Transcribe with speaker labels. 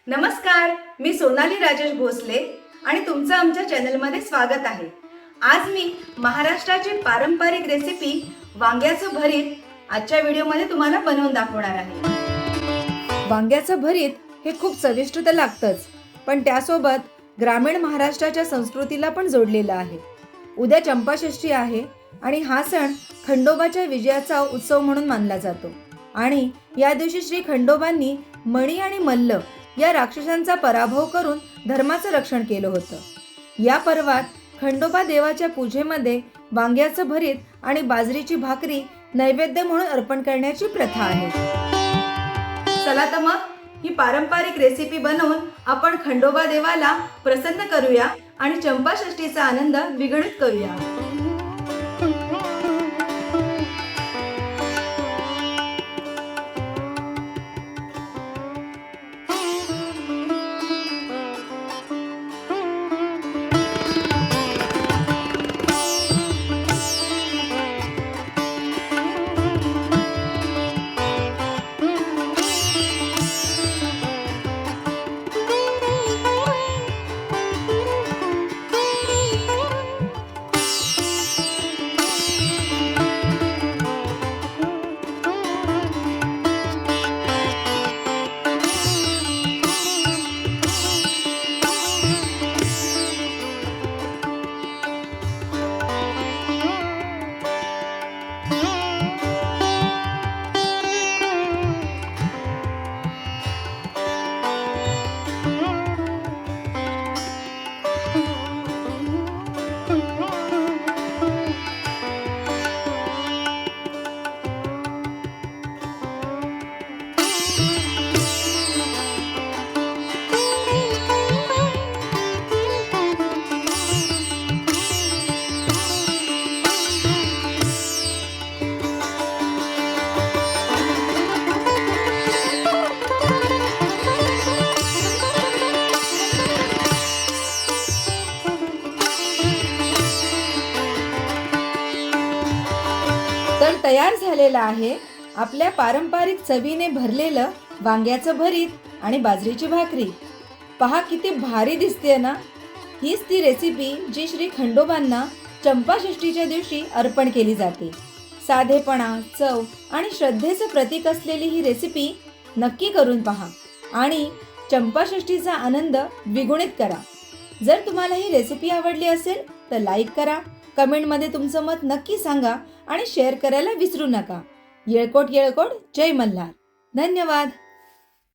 Speaker 1: नमस्कार, मी सोनाली राजेश भोसले आणि तुमचं आमच्या चॅनलमध्ये स्वागत आहे। आज मी महाराष्ट्राची पारंपरिक रेसिपी वांग्याचं भरीत आजच्या व्हिडिओमध्ये तुम्हाला बनवून दाखवणार आहे। वांग्याचं भरीत हे खूप चविष्ट तर लागतंच, पण त्यासोबत ग्रामीण महाराष्ट्राच्या संस्कृतीला पण जोडलेलं आहे। उद्या चंपाषष्ठी आहे आणि हा सण खंडोबाच्या विजयाचा उत्सव म्हणून मानला जातो आणि या दिवशी श्री खंडोबांनी मणी आणि मल्ल या राक्षसांचा पराभव करून धर्माचं रक्षण केलं होतं। या पर्वात खंडोबा देवाच्या पूजेमध्ये वांग्याचं भरीत आणि बाजरीची भाकरी नैवेद्य म्हणून अर्पण करण्याची प्रथा आहे। चला तर मग ही पारंपरिक रेसिपी बनवून आपण खंडोबा देवाला प्रसन्न करूया आणि चंपाषष्ठीचा आनंद द्विगुणित करूया। तर तयार झालेला आहे आपल्या पारंपरिक चवीने भरलेलं वांग्याचं भरीत आणि बाजरीची भाकरी। पहा किती भारी दिसते ना। हीच ती रेसिपी जी श्री खंडोबांना चंपाषष्ठीच्या दिवशी अर्पण केली जाते। साधेपणा, चव आणि श्रद्धेचं प्रतीक असलेली ही रेसिपी नक्की करून पहा आणि चंपाषष्ठीचा आनंद द्विगुणित करा। जर तुम्हाला ही रेसिपी आवडली असेल तर लाईक करा, कमेंटमध्ये तुमचं मत नक्की सांगा आणि शेअर करायला विसरू नका। येळकोट येळकोट, जय मल्हार। धन्यवाद।